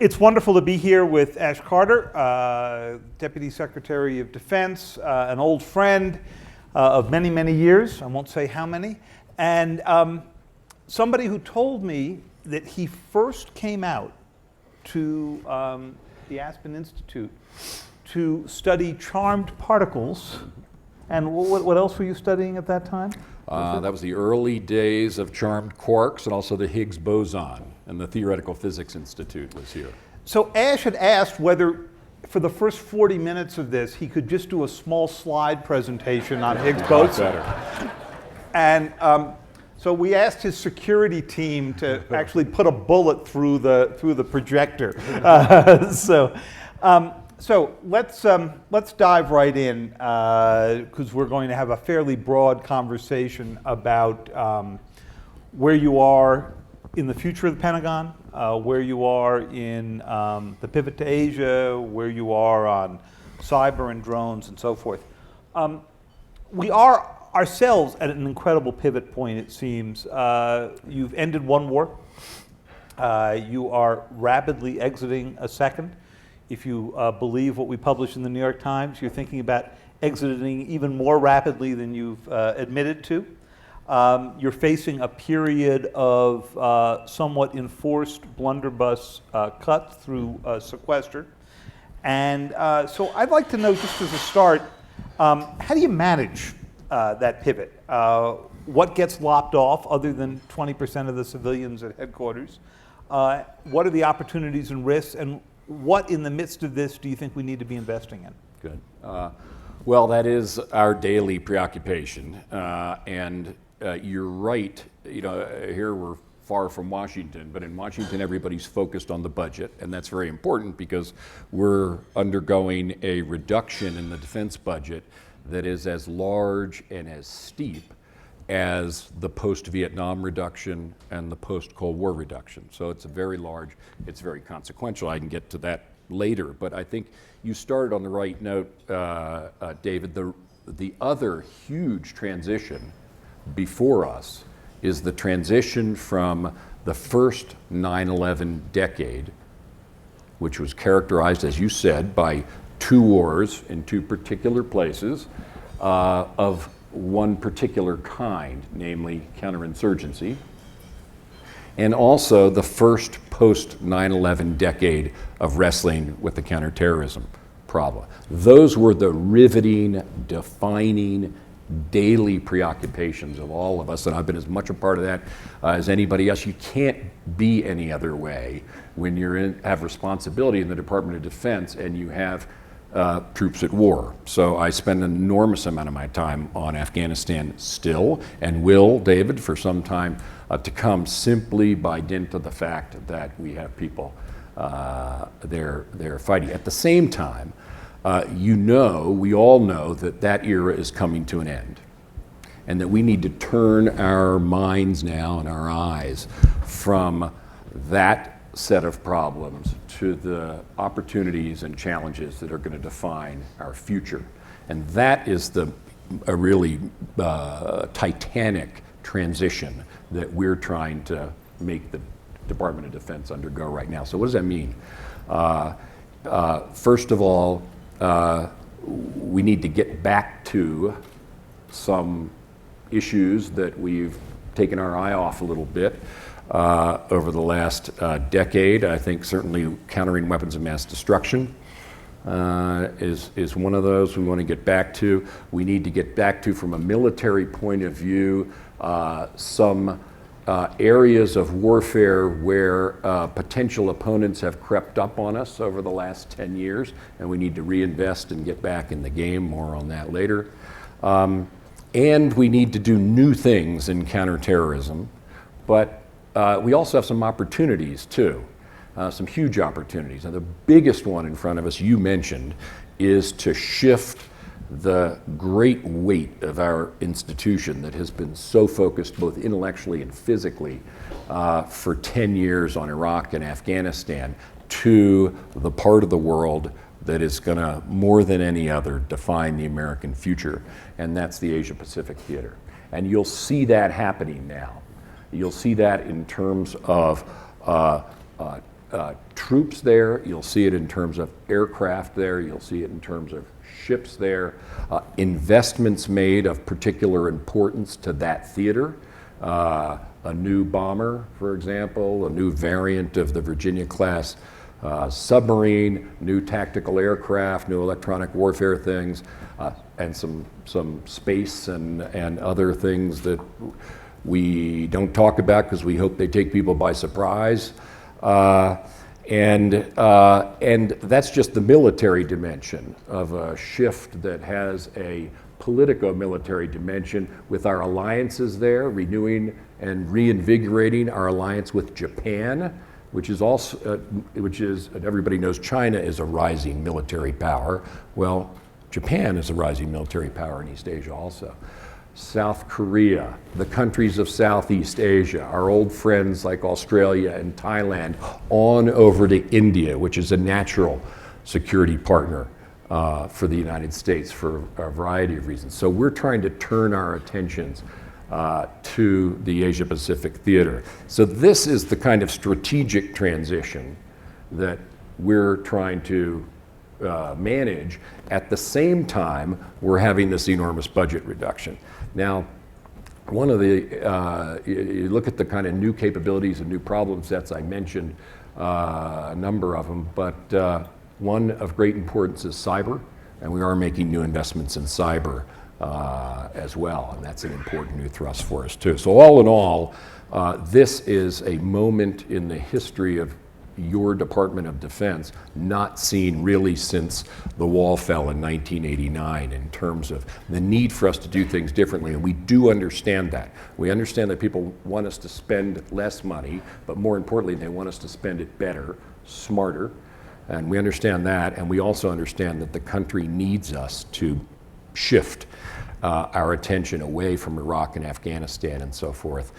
It's wonderful to be here with Ash Carter, Deputy Secretary of Defense, an old friend of many, many years. I won't say how many. And somebody who told me that he first came out to the Aspen Institute to study charmed particles. And what else were you studying at that time? That was the early days of charmed quarks and also the Higgs boson, and the Theoretical Physics Institute was here. So Ash had asked whether for the first 40 minutes of this he could just do a small slide presentation on Higgs boson. And so we asked his security team to actually put a bullet through the projector. So let's dive right in, because we're going to have a fairly broad conversation about where you are in the future of the Pentagon, where you are in the pivot to Asia, where you are on cyber and drones and so forth. We are ourselves at an incredible pivot point, it seems. You've ended one war. You are rapidly exiting a second. If you believe what we published in the New York Times, you're thinking about exiting even more rapidly than you've admitted to. You're facing a period of somewhat enforced blunderbuss cut through sequester. And so I'd like to know, just as a start, how do you manage that pivot? What gets lopped off other than 20% of the civilians at headquarters? What are the opportunities and risks? And what in the midst of this do you think we need to be investing in? Good. Well, that is our daily preoccupation. And you're right, here we're far from Washington, but in Washington everybody's focused on the budget, and that's very important because we're undergoing a reduction in the defense budget that is as large and as steep as the post-Vietnam reduction and the post-Cold War reduction. So it's a very large, it's very consequential. I can get to that later, but I think you started on the right note, David. The other huge transition before us is the transition from the first 9/11 decade, which was characterized, as you said, by two wars in two particular places, of one particular kind, namely counterinsurgency, and also the first post 9/11 decade of wrestling with the counterterrorism problem. Those were the riveting, defining, daily preoccupations of all of us, and I've been as much a part of that as anybody else. You can't be any other way when have responsibility in the Department of Defense and you have troops at war. So I spend an enormous amount of my time on Afghanistan still, and will, David, for some time to come, simply by dint of the fact that we have people there fighting. At the same time, we all know that era is coming to an end, and that we need to turn our minds now and our eyes from that set of problems to the opportunities and challenges that are going to define our future. And that is a really titanic transition that we're trying to make the Department of Defense undergo right now. So what does that mean? First of all, we need to get back to some issues that we've taken our eye off a little bit over the last decade. I think certainly countering weapons of mass destruction is one of those we want to get back to. We need to get back to, from a military point of view, some areas of warfare where potential opponents have crept up on us over the last 10 years, and we need to reinvest and get back in the game. More on that later. And we need to do new things in counterterrorism, but we also have some opportunities too, some huge opportunities. And the biggest one in front of us, you mentioned, is to shift the great weight of our institution that has been so focused both intellectually and physically for 10 years on Iraq and Afghanistan to the part of the world that is going to, more than any other, define the American future, and that's the Asia-Pacific theater. And you'll see that happening now. You'll see that in terms of troops there, you'll see it in terms of aircraft there, you'll see it in terms of ships there, investments made of particular importance to that theater. A new bomber, for example, a new variant of the Virginia-class submarine, new tactical aircraft, new electronic warfare things, and some space and other things that we don't talk about because we hope they take people by surprise. And that's just the military dimension of a shift that has a politico-military dimension with our alliances there, renewing and reinvigorating our alliance with Japan, which is also, and everybody knows China is a rising military power. Well, Japan is a rising military power in East Asia also. South Korea, the countries of Southeast Asia, our old friends like Australia and Thailand, on over to India, which is a natural security partner for the United States for a variety of reasons. So we're trying to turn our attentions to the Asia Pacific theater. So this is the kind of strategic transition that we're trying to manage. At the same time, we're having this enormous budget reduction. Now, one of the, you look at the kind of new capabilities and new problem sets, I mentioned a number of them, but one of great importance is cyber, and we are making new investments in cyber as well, and that's an important new thrust for us too. So all in all, this is a moment in the history of your Department of Defense not seen really since the wall fell in 1989 in terms of the need for us to do things differently, and we do understand that. We understand that people want us to spend less money, but more importantly, they want us to spend it better, smarter, and we understand that, and we also understand that the country needs us to shift our attention away from Iraq and Afghanistan and so forth,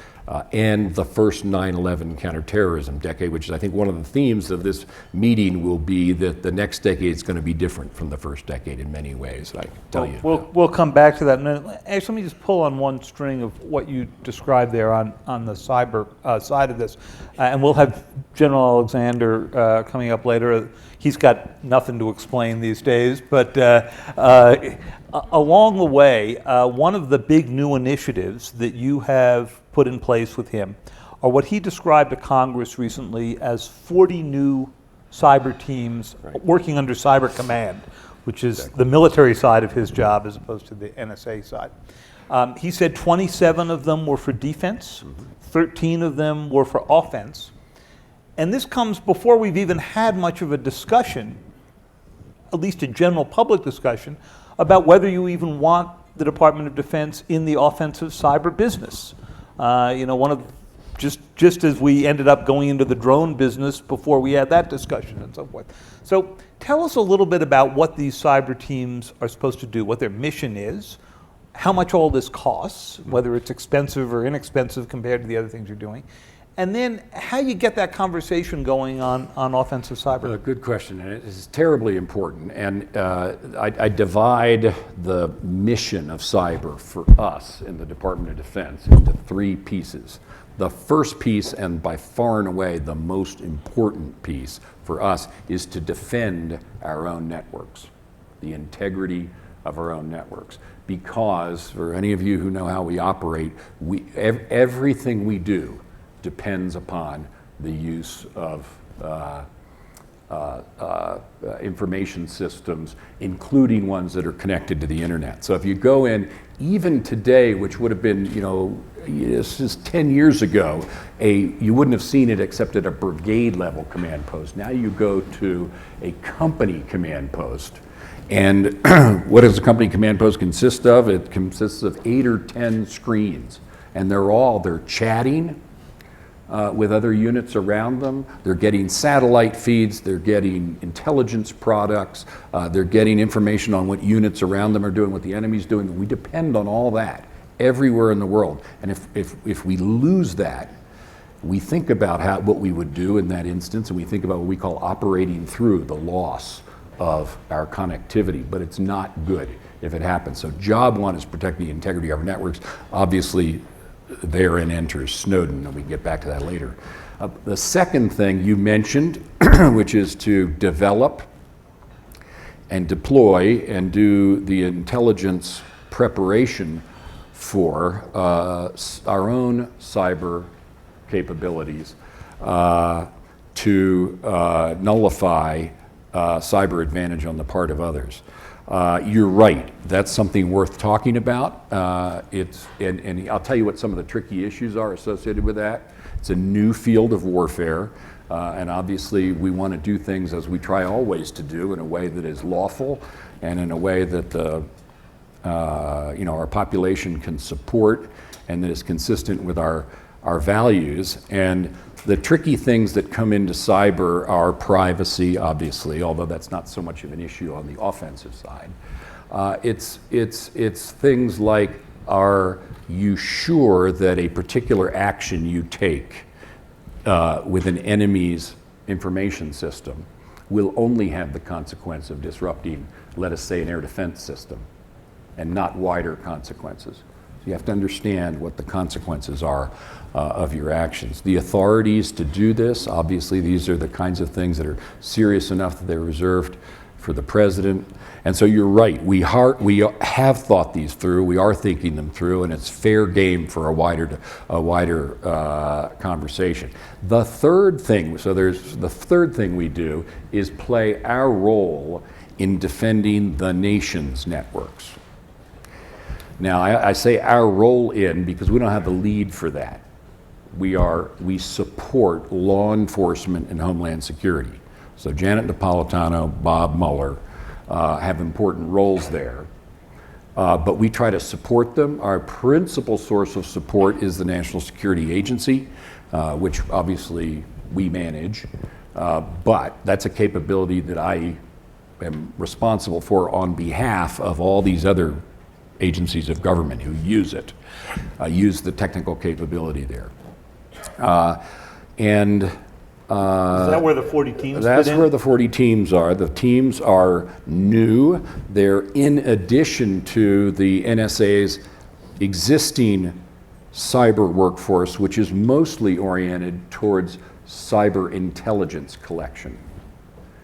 and the first 9/11 counterterrorism decade, which is, I think, one of the themes of this meeting will be that the next decade is going to be different from the first decade in many ways, I can tell you. We'll come back to that in a minute. Actually, let me just pull on one string of what you described there on the cyber side of this, and we'll have General Alexander coming up later. He's got nothing to explain these days, but along the way, one of the big new initiatives that you have put in place with him are what he described to Congress recently as 40 new cyber teams working under Cyber Command, which is the military side of his job as opposed to the NSA side. He said 27 of them were for defense, 13 of them were for offense. And this comes before we've even had much of a discussion, at least a general public discussion, about whether you even want the Department of Defense in the offensive cyber business. One of just as we ended up going into the drone business before we had that discussion and so forth. So tell us a little bit about what these cyber teams are supposed to do, what their mission is, how much all this costs, whether it's expensive or inexpensive compared to the other things you're doing, and then how you get that conversation going on offensive cyber. Good question, and it is terribly important. And I divide the mission of cyber for us in the Department of Defense into three pieces. The first piece, and by far and away the most important piece for us, is to defend our own networks, the integrity of our own networks. Because, for any of you who know how we operate, everything we do depends upon the use of information systems, including ones that are connected to the internet. So if you go in, even today, which would have been, this is 10 years ago, you wouldn't have seen it except at a brigade level command post. Now you go to a company command post. And what does a company command post consist of? It consists of 8 or 10 screens, and they're chatting with other units around them. They're getting satellite feeds, they're getting intelligence products, they're getting information on what units around them are doing, what the enemy's doing. We depend on all that everywhere in the world. And if we lose that, we think about what we would do in that instance, and we think about what we call operating through the loss of our connectivity, but it's not good if it happens. So job one is protect the integrity of our networks. Obviously, therein enters Snowden, and we can get back to that later. The second thing you mentioned, which is to develop and deploy and do the intelligence preparation for our own cyber capabilities to nullify cyber advantage on the part of others. You're right, that's something worth talking about. And I'll tell you what some of the tricky issues are associated with that. It's a new field of warfare, and obviously we want to do things as we try always to do, in a way that is lawful and in a way that our population can support and that is consistent with our values. And the tricky things that come into cyber are privacy, obviously, although that's not so much of an issue on the offensive side. It's things like, are you sure that a particular action you take with an enemy's information system will only have the consequence of disrupting, let us say, an air defense system, and not wider consequences? You have to understand what the consequences are of your actions. The authorities to do this, obviously these are the kinds of things that are serious enough that they're reserved for the president. And so you're right, we have thought these through, we are thinking them through, and it's fair game for a wider conversation. The third thing we do is play our role in defending the nation's networks. Now, I say our role in because we don't have the lead for that. We support law enforcement and Homeland Security. So Janet Napolitano, Bob Mueller have important roles there. But we try to support them. Our principal source of support is the National Security Agency, which obviously we manage. But that's a capability that I am responsible for on behalf of all these other agencies of government who use it, use the technical capability there. Is that where the 40 teams That's fit in? where the 40 teams are. The teams are new. They're in addition to the NSA's existing cyber workforce, which is mostly oriented towards cyber intelligence collection.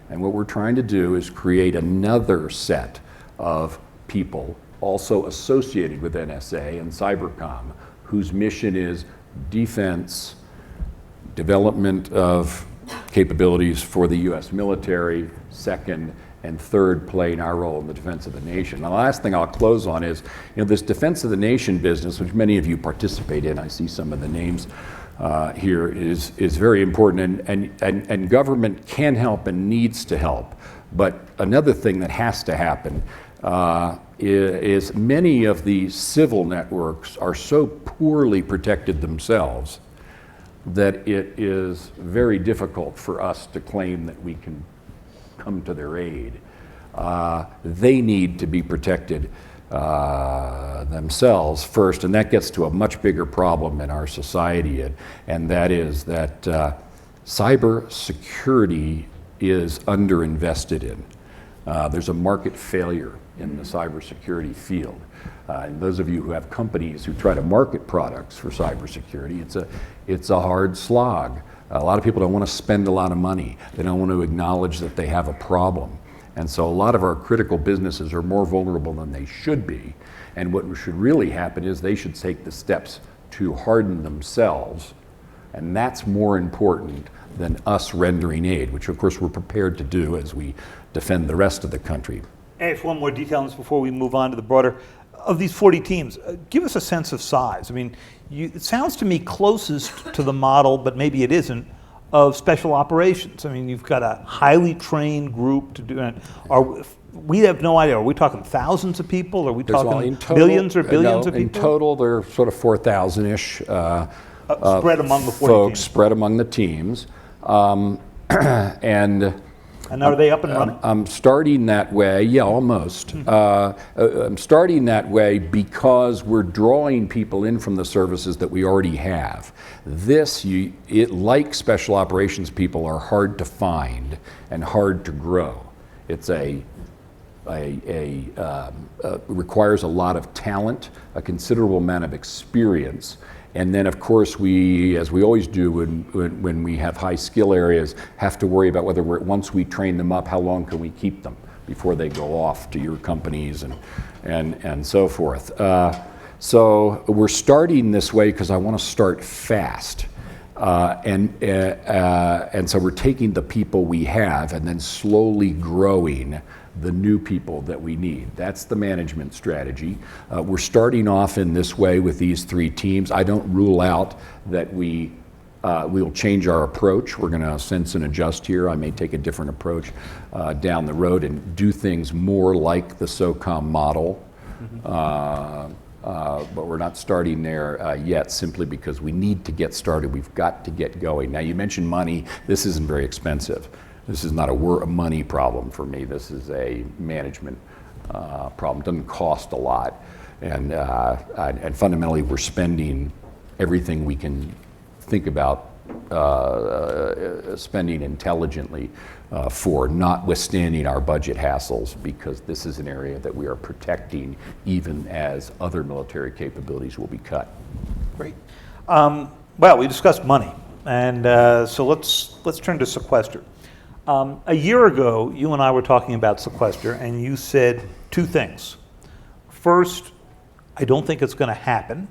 And what we're trying to do is create another set of people also associated with NSA and Cybercom, whose mission is defense, development of capabilities for the US military, second, and third, playing our role in the defense of the nation. Now, the last thing I'll close on is, this defense of the nation business, which many of you participate in, I see some of the names here, is very important, and government can help and needs to help. But another thing that has to happen is many of the civil networks are so poorly protected themselves that it is very difficult for us to claim that we can come to their aid. They need to be protected themselves first, and that gets to a much bigger problem in our society, and that is that cyber security is underinvested in. There's a market failure in the cybersecurity field. And those of you who have companies who try to market products for cybersecurity, it's a hard slog. A lot of people don't want to spend a lot of money. They don't want to acknowledge that they have a problem. And so a lot of our critical businesses are more vulnerable than they should be. And what should really happen is they should take the steps to harden themselves. And that's more important than us rendering aid, which of course we're prepared to do as we defend the rest of the country. Ask one more detail on this before we move on to the broader. Of these 40 teams, give us a sense of size. I mean, it sounds to me closest to the model, but maybe it isn't, of special operations. I mean, you've got a highly trained group to do it. We have no idea. Are we talking thousands of people? Are we talking millions or billions of people? In total, there are sort of 4,000-ish spread among the 40 folks, teams. spread among the teams. And are they up and running? I'm starting that way, yeah, almost. I'm starting that way because we're drawing people in from the services that we already have. Like special operations people, are hard to find and hard to grow. It's requires a lot of talent, a considerable amount of experience, And then, of course, we, as we always do when we have high skill areas, have to worry about whether once we train them up, how long can we keep them before they go off to your companies and so forth. So we're starting this way because I want to start fast. And so we're taking the people we have and then slowly growing the new people that we need. That's the management strategy. We're starting off in this way with these 3 teams. I don't rule out that we'll change our approach. We're going to sense and adjust here. I may take a different approach down the road and do things more like the SOCOM model. But we're not starting there yet, simply because we need to get started. We've got to get going. Now, you mentioned money. This isn't very expensive. This is not a money problem for me. This is a management problem. It doesn't cost a lot. And fundamentally, we're spending everything we can think about spending intelligently for, notwithstanding our budget hassles, because this is an area that we are protecting even as other military capabilities will be cut. Great. Well, we discussed money, and so let's turn to sequester. A year ago, you and I were talking about sequester, and you said 2 things. First, I don't think it's going to happen,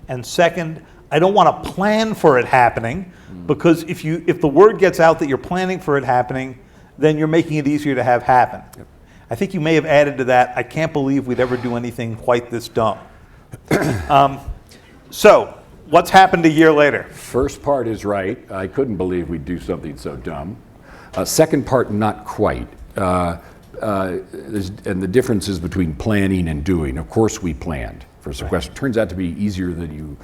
and second, I don't want to plan for it happening, because if the word gets out that you're planning for it happening, then you're making it easier to have happen. Yep. I think you may have added to that, I can't believe we'd ever do anything quite this dumb. So, what's happened a year later? First part is right. I couldn't believe we'd do something so dumb. Second part, not quite. And the differences between planning and doing. Of course we planned for sequester. Right. Turns out to be easier than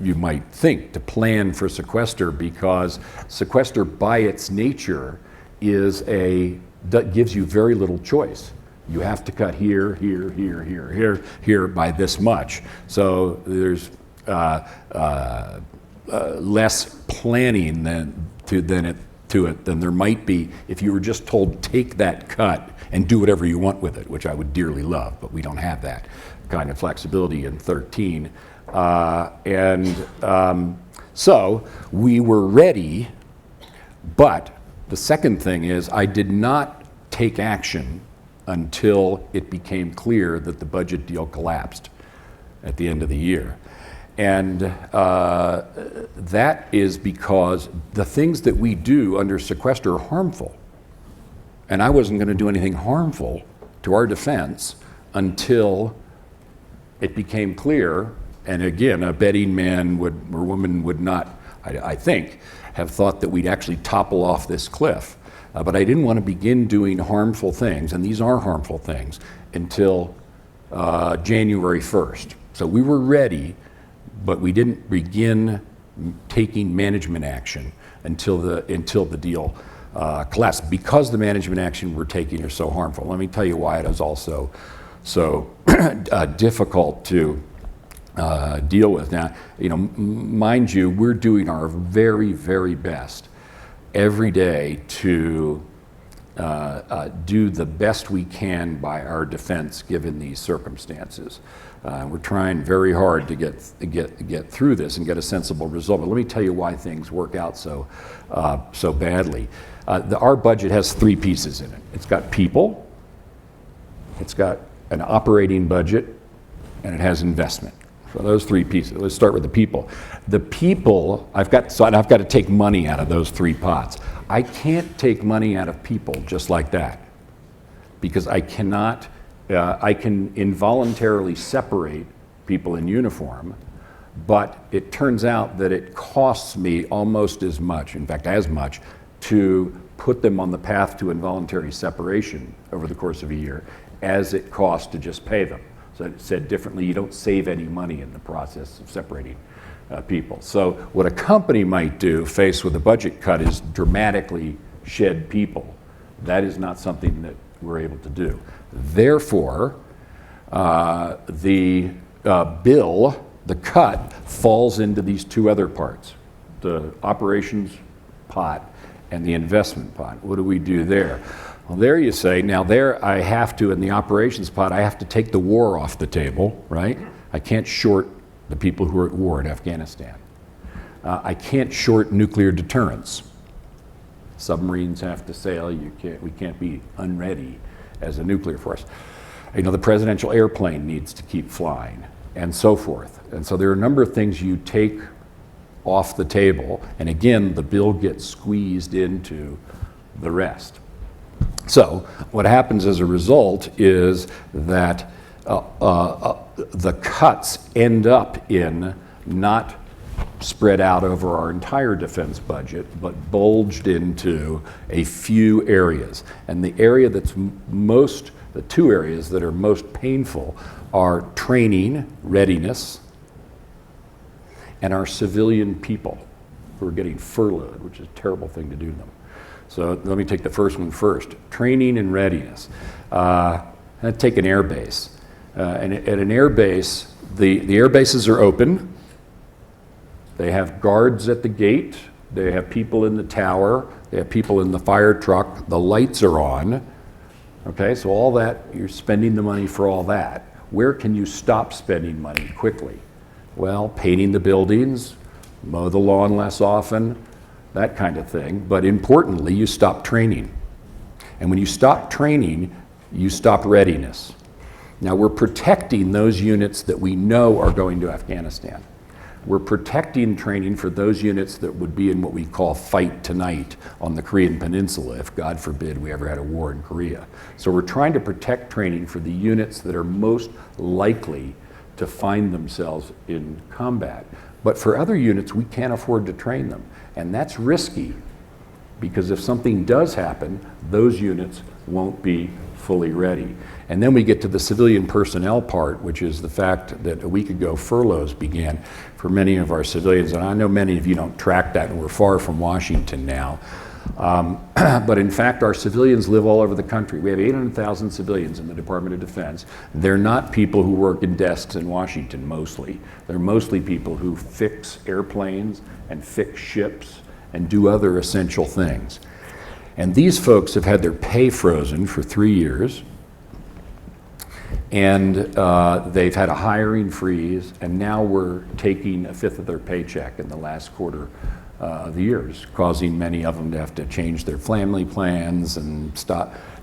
you might think to plan for sequester, because sequester by its nature gives you very little choice. You have to cut here, here, here, here, here, here by this much. So there's less planning than there might be if you were just told, take that cut and do whatever you want with it, which I would dearly love, but we don't have that kind of flexibility in 13. So we were ready, but the second thing is I did not take action until it became clear that the budget deal collapsed at the end of the year. And that is because the things that we do under sequester are harmful. And I wasn't going to do anything harmful to our defense until it became clear. And again, a betting man or woman would not, I think, have thought that we'd actually topple off this cliff. But I didn't want to begin doing harmful things, and these are harmful things, until January 1st. So we were ready, but we didn't begin taking management action until the deal collapsed, because the management action we're taking are so harmful. Let me tell you why it is also so difficult to deal with. Now, mind you, we're doing our very, very best every day to do the best we can by our defense given these circumstances. We're trying very hard to get through this and get a sensible result. But let me tell you why things work out so badly. Our budget has 3 pieces in it. It's got people, it's got an operating budget, and it has investment. So those 3 pieces. Let's start with the people. The people, I've got to take money out of those 3 pots. I can't take money out of people just like that, because I cannot. I can involuntarily separate people in uniform, but it turns out that it costs me almost as much, in fact as much, to put them on the path to involuntary separation over the course of a year as it costs to just pay them. So said differently, you don't save any money in the process of separating people. So what a company might do faced with a budget cut is dramatically shed people. That is not something that we're able to do. Therefore, the cut falls into these 2 other parts, the operations pot and the investment pot. What do we do there? Well, there you say, now there I have to, in the operations pot, I have to take the war off the table, right? I can't short the people who are at war in Afghanistan. I can't short nuclear deterrence. Submarines have to sail. We can't be unready as a nuclear force. You know, the presidential airplane needs to keep flying, and so forth. And so there are a number of things you take off the table, and again, the bill gets squeezed into the rest. So what happens as a result is that the cuts end up in not spread out over our entire defense budget, but bulged into a few areas. And the area that's the two areas that are most painful are training, readiness, and our civilian people who are getting furloughed, which is a terrible thing to do to them. So let me take the first one first. Training and readiness. Let's take an air base. And at an air base, the air bases are open. They have guards at the gate. They have people in the tower. They have people in the fire truck. The lights are on. Okay, so all that, you're spending the money for all that. Where can you stop spending money quickly? Well, painting the buildings, mow the lawn less often, that kind of thing. But importantly, you stop training. And when you stop training, you stop readiness. Now, we're protecting those units that we know are going to Afghanistan. We're protecting training for those units that would be in what we call fight tonight on the Korean Peninsula, if God forbid we ever had a war in Korea. So we're trying to protect training for the units that are most likely to find themselves in combat. But for other units, we can't afford to train them. And that's risky, because if something does happen, those units won't be fully ready. And then we get to the civilian personnel part, which is the fact that a week ago furloughs began for many of our civilians. And I know many of you don't track that, and we're far from Washington now. But in fact, our civilians live all over the country. We have 800,000 civilians in the Department of Defense. They're not people who work in desks in Washington mostly. They're mostly people who fix airplanes and fix ships and do other essential things. And these folks have had their pay frozen for 3 years. And they've had a hiring freeze, and now we're taking a fifth of their paycheck in the last quarter of the years, causing many of them to have to change their family plans and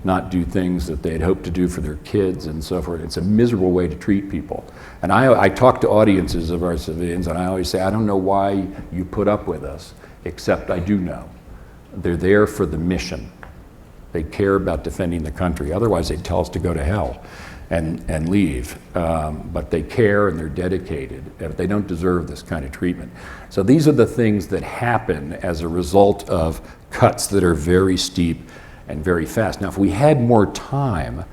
not do things that they'd hoped to do for their kids and so forth. It's a miserable way to treat people. And I talk to audiences of our civilians, and I always say, I don't know why you put up with us, except I do know. They're there for the mission. They care about defending the country. Otherwise, they'd tell us to go to hell and leave. But they care and they're dedicated. They don't deserve this kind of treatment. So these are the things that happen as a result of cuts that are very steep and very fast. Now, if we had more time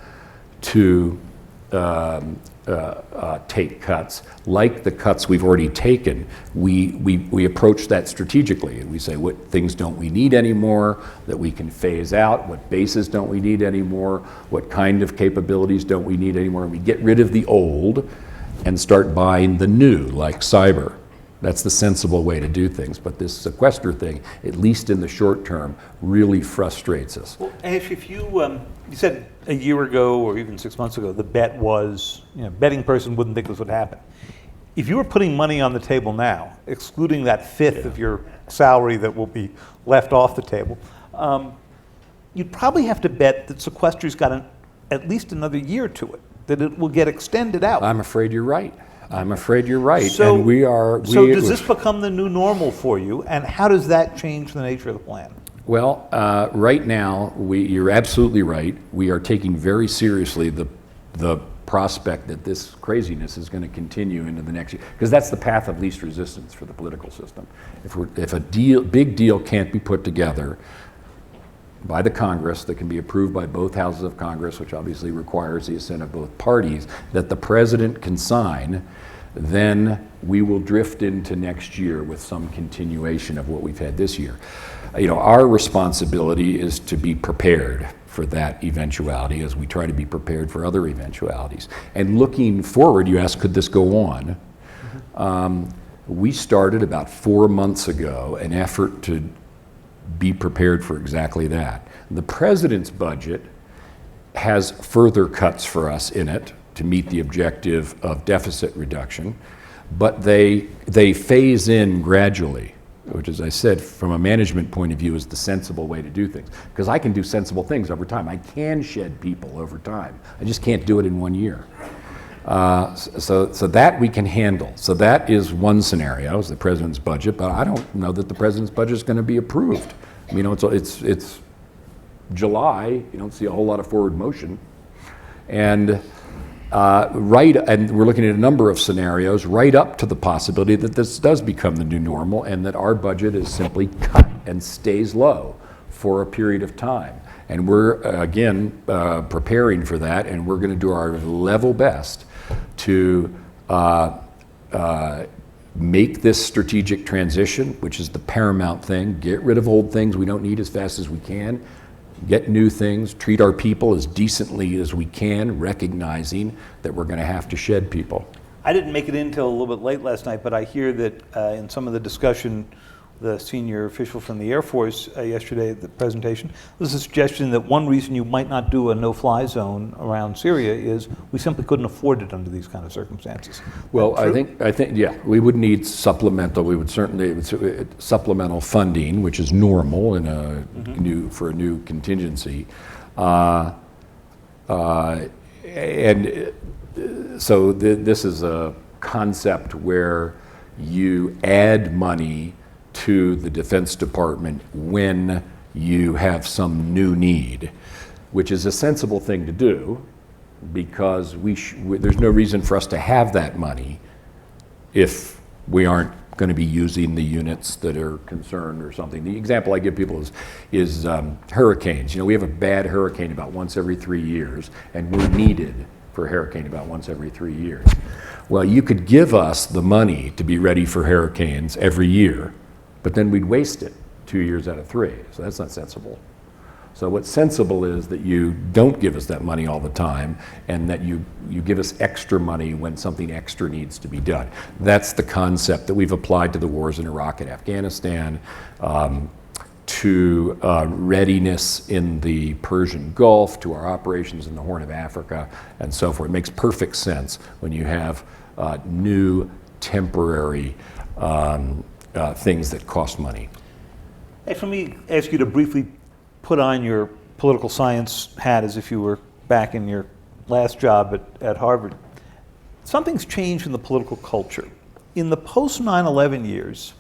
to take cuts, like the cuts we've already taken, we approach that strategically, and we say, what things don't we need anymore that we can phase out, what bases don't we need anymore, what kind of capabilities don't we need anymore, and we get rid of the old and start buying the new, like cyber. That's the sensible way to do things. But this sequester thing, at least in the short term, really frustrates us. Well, Ash, if you said a year ago or even 6 months ago, the bet was, betting person wouldn't think this would happen. If you were putting money on the table now, excluding that fifth of your salary that will be left off the table, you'd probably have to bet that sequester's got at least another year to it, that it will get extended out. I'm afraid you're right. I'm afraid you're right. So, and we are. So does this become the new normal for you, and how does that change the nature of the plan? Well, right now, you're absolutely right. We are taking very seriously the prospect that this craziness is going to continue into the next year, because that's the path of least resistance for the political system. If a big deal can't be put together by the Congress that can be approved by both houses of Congress, which obviously requires the assent of both parties, that the president can sign, then we will drift into next year with some continuation of what we've had this year. Our responsibility is to be prepared for that eventuality as we try to be prepared for other eventualities. And looking forward, you asked, could this go on? We started about 4 months ago an effort to be prepared for exactly that. The president's budget has further cuts for us in it to meet the objective of deficit reduction, but they phase in gradually, which, as I said, from a management point of view, is the sensible way to do things. Because I can do sensible things over time. I can shed people over time. I just can't do it in 1 year. So that we can handle. So that is one scenario, is the president's budget, but I don't know that the president's budget is going to be approved. I mean, it's July, you don't see a whole lot of forward motion. And and we're looking at a number of scenarios right up to the possibility that this does become the new normal and that our budget is simply cut and stays low for a period of time. And we're, again, preparing for that, and we're going to do our level best to make this strategic transition, which is the paramount thing, get rid of old things we don't need as fast as we can, get new things, treat our people as decently as we can, recognizing that we're going to have to shed people. I didn't make it in until a little bit late last night, but I hear that in some of the discussion, the senior official from the Air Force yesterday at the presentation, there's a suggestion that one reason you might not do a no-fly zone around Syria is we simply couldn't afford it under these kind of circumstances. Well, I think, yeah, we would need supplemental. We would certainly supplemental funding, which is normal in a for a new contingency, this is a concept where you add money to the Defense Department when you have some new need, which is a sensible thing to do, because there's no reason for us to have that money if we aren't going to be using the units that are concerned or something. The example I give people is hurricanes. You know, we have a bad hurricane about once every 3 years, and we're needed for a hurricane about once every 3 years. Well, you could give us the money to be ready for hurricanes every year, but then we'd waste it 2 years out of 3. So that's not sensible. So what's sensible is that you don't give us that money all the time, and that you give us extra money when something extra needs to be done. That's the concept that we've applied to the wars in Iraq and Afghanistan, to readiness in the Persian Gulf, to our operations in the Horn of Africa, and so forth. It makes perfect sense when you have new temporary things that cost money. Hey, let me ask you to briefly put on your political science hat as if you were back in your last job at Harvard. Something's changed in the political culture. In the post 9/11 years,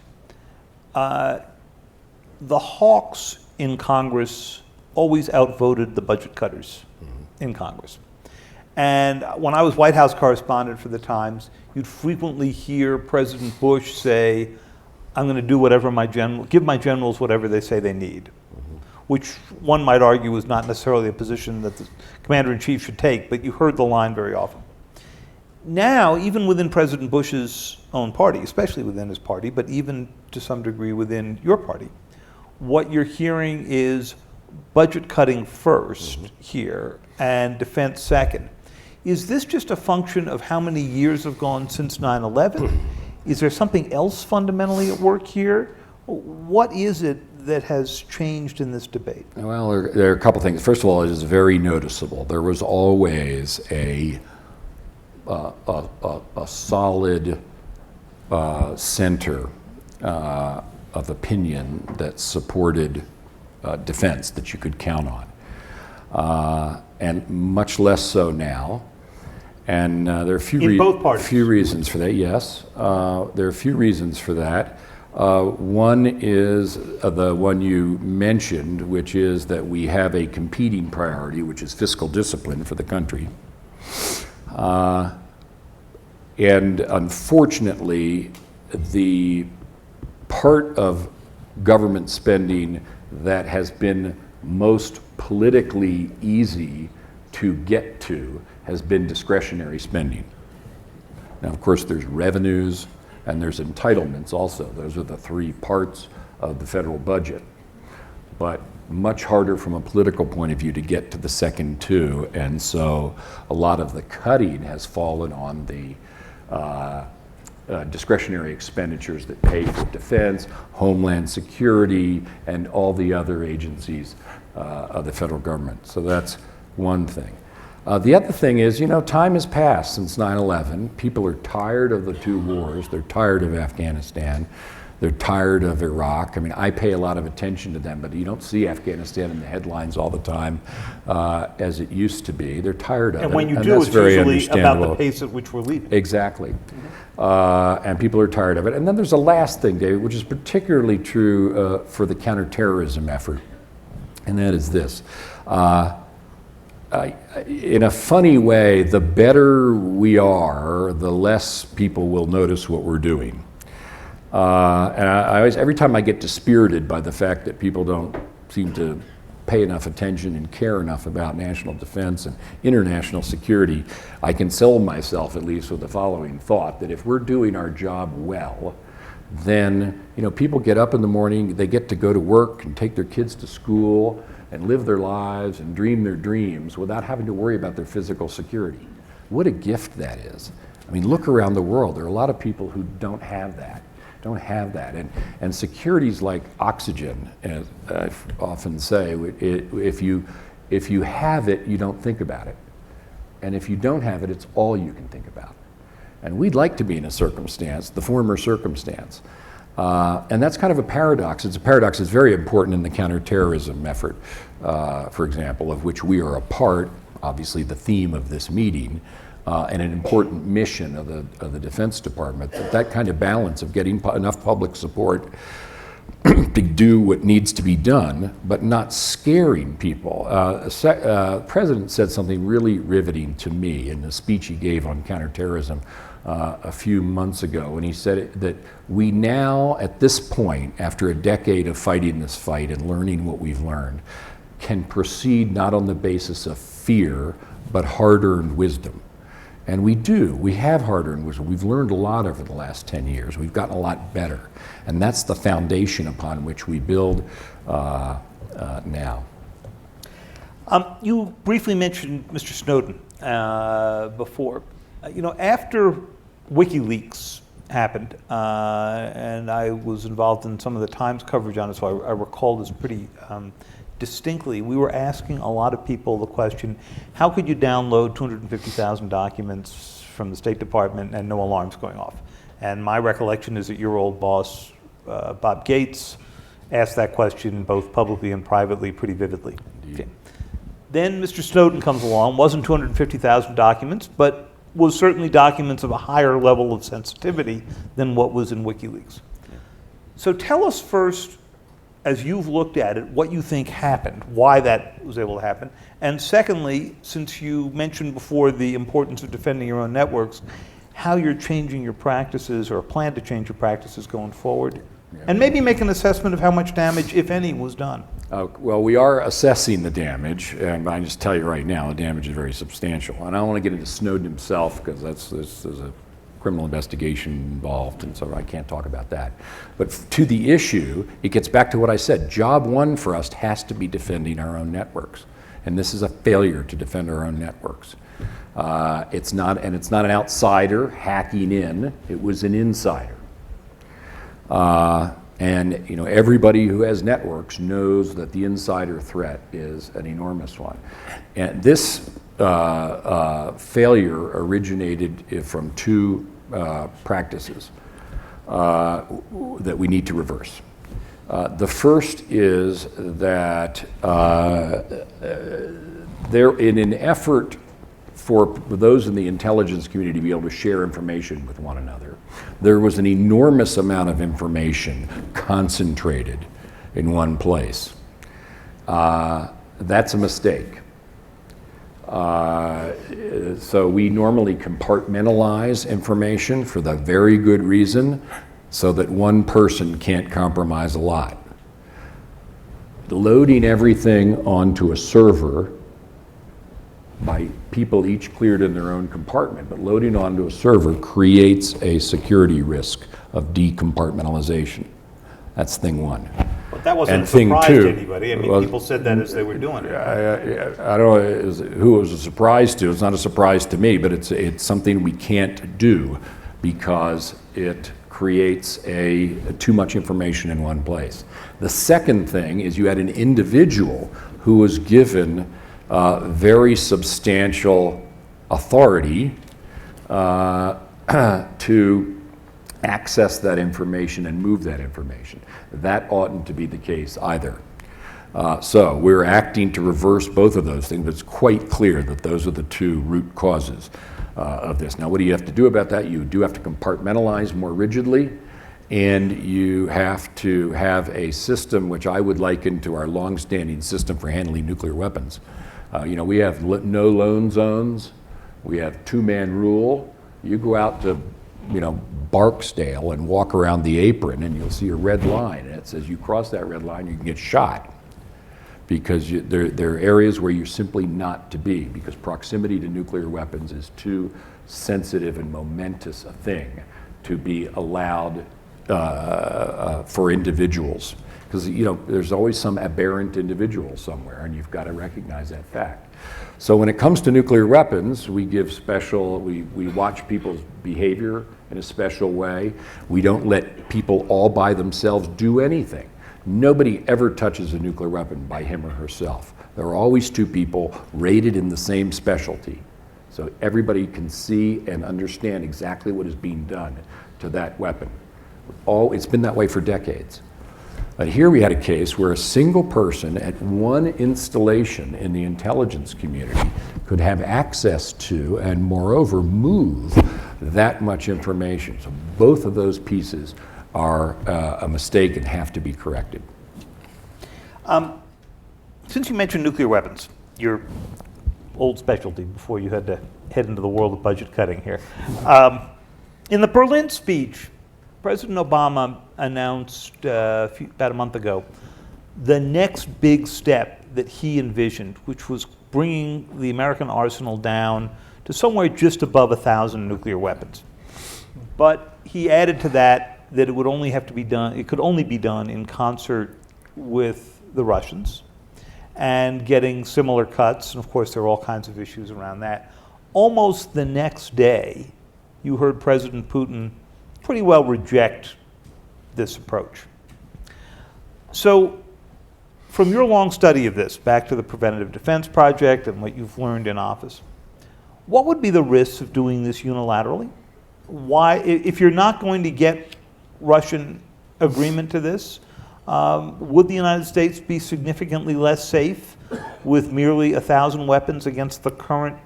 the hawks in Congress always outvoted the budget cutters in Congress. And when I was White House correspondent for the Times, you'd frequently hear President Bush say, I'm going to do whatever give my generals whatever they say they need, which one might argue is not necessarily a position that the commander-in-chief should take, but you heard the line very often. Now, even within President Bush's own party, especially within his party, but even to some degree within your party, what you're hearing is budget cutting first here and defense second. Is this just a function of how many years have gone since 9/11? Is there something else fundamentally at work here? What is it that has changed in this debate? Well, there are a couple things. First of all, it is very noticeable. There was always a solid center of opinion that supported defense that you could count on, and much less so now. And there are a few reasons for that. Yes, there are a few reasons for that. One is the one you mentioned, which is that we have a competing priority, which is fiscal discipline for the country. And unfortunately, the part of government spending that has been most politically easy to get to has been discretionary spending. Now, of course, there's revenues and there's entitlements also. Those are the three parts of the federal budget. But much harder from a political point of view to get to the second two. And so a lot of the cutting has fallen on the discretionary expenditures that pay for defense, homeland security, and all the other agencies of the federal government. So that's one thing. The other thing is, time has passed since 9/11. People are tired of the two wars. They're tired of Afghanistan. They're tired of Iraq. I mean, I pay a lot of attention to them, but you don't see Afghanistan in the headlines all the time as it used to be. They're tired of it. And when you do, it's usually about the pace at which we're leaving. Exactly. And people are tired of it. And then there's a last thing, David, which is particularly true for the counterterrorism effort, and that is this. In a funny way, the better we are, the less people will notice what we're doing. And I always, every time I get dispirited by the fact that people don't seem to pay enough attention and care enough about national defense and international security, I console myself at least with the following thought, that if we're doing our job well, then people get up in the morning, they get to go to work and take their kids to school and live their lives and dream their dreams without having to worry about their physical security. What a gift that is. I mean, look around the world. There are a lot of people who don't have that. And security's like oxygen, as I often say. If you have it, you don't think about it. And if you don't have it, it's all you can think about. And we'd like to be in a circumstance, the former circumstance. And that's kind of a paradox. It's a paradox that's very important in the counterterrorism effort, for example, of which we are a part, obviously the theme of this meeting, and an important mission of the Defense Department. That kind of balance of getting enough public support to do what needs to be done, but not scaring people. The President said something really riveting to me in the speech he gave on counterterrorism a few months ago, and he said that we now, at this point, after a decade of fighting this fight and learning what we've learned, can proceed not on the basis of fear, but hard-earned wisdom. And we do. We have hard-earned wisdom. We've learned a lot over the last 10 years. We've gotten a lot better. And that's the foundation upon which we build now. You briefly mentioned Mr. Snowden before. After WikiLeaks happened, and I was involved in some of the Times coverage on it, so I recall this pretty distinctly. We were asking a lot of people the question, how could you download 250,000 documents from the State Department and no alarms going off? And my recollection is that your old boss, Bob Gates, asked that question both publicly and privately pretty vividly. Okay. Then Mr. Snowden comes along, wasn't 250,000 documents, but was certainly documents of a higher level of sensitivity than what was in WikiLeaks. Yeah. So tell us first, as you've looked at it, what you think happened, why that was able to happen. And secondly, since you mentioned before the importance of defending your own networks, how you're changing your practices or plan to change your practices going forward. Yeah. And maybe make an assessment of how much damage, if any, was done. Well, we are assessing the damage, and I just tell you right now, the damage is very substantial. And I don't want to get into Snowden himself, because there's a criminal investigation involved, and so I can't talk about that. But to the issue, it gets back to what I said. Job one for us has to be defending our own networks. And this is a failure to defend our own networks. It's not an outsider hacking in, it was an insider. And everybody who has networks knows that the insider threat is an enormous one. And this failure originated from two practices that we need to reverse. The first is that in an effort for those in the intelligence community to be able to share information with one another, there was an enormous amount of information concentrated in one place. That's a mistake. So we normally compartmentalize information for the very good reason so that one person can't compromise a lot. Loading everything onto a server by people each cleared in their own compartment, but loading onto a server creates a security risk of decompartmentalization. That's thing one. But that wasn't a surprise to anybody. I mean, people said that as they were doing it. I don't know who it was a surprise to. It's not a surprise to me, but it's something we can't do because it creates too much information in one place. The second thing is you had an individual who was given very substantial authority to access that information and move that information. That oughtn't to be the case either. So we're acting to reverse both of those things, but it's quite clear that those are the two root causes of this. Now, what do you have to do about that? You do have to compartmentalize more rigidly, and you have to have a system which I would liken to our long-standing system for handling nuclear weapons. We have no loan zones, we have two-man rule. You go out to Barksdale and walk around the apron and you'll see a red line, and it says you cross that red line, you can get shot, because there are areas where you're simply not to be, because proximity to nuclear weapons is too sensitive and momentous a thing to be allowed for individuals. Because there's always some aberrant individual somewhere, and you've got to recognize that fact. So when it comes to nuclear weapons, we watch people's behavior in a special way. We don't let people all by themselves do anything. Nobody ever touches a nuclear weapon by him or herself. There are always two people rated in the same specialty. So everybody can see and understand exactly what is being done to that weapon. It's been that way for decades. But here we had a case where a single person at one installation in the intelligence community could have access to and moreover move that much information. So both of those pieces are a mistake and have to be corrected. Since you mentioned nuclear weapons, your old specialty before you had to head into the world of budget cutting here. In the Berlin speech, President Obama announced about a month ago the next big step that he envisioned, which was bringing the American arsenal down to somewhere just above 1,000 nuclear weapons. But he added to that it would only have to be done, it could only be done in concert with the Russians and getting similar cuts. And of course, there are all kinds of issues around that. Almost the next day, you heard President Putin pretty well reject this approach. So, from your long study of this, back to the Preventative Defense Project and what you've learned in office, what would be the risks of doing this unilaterally? Why, if you're not going to get Russian agreement to this, would the United States be significantly less safe with merely 1,000 weapons against the current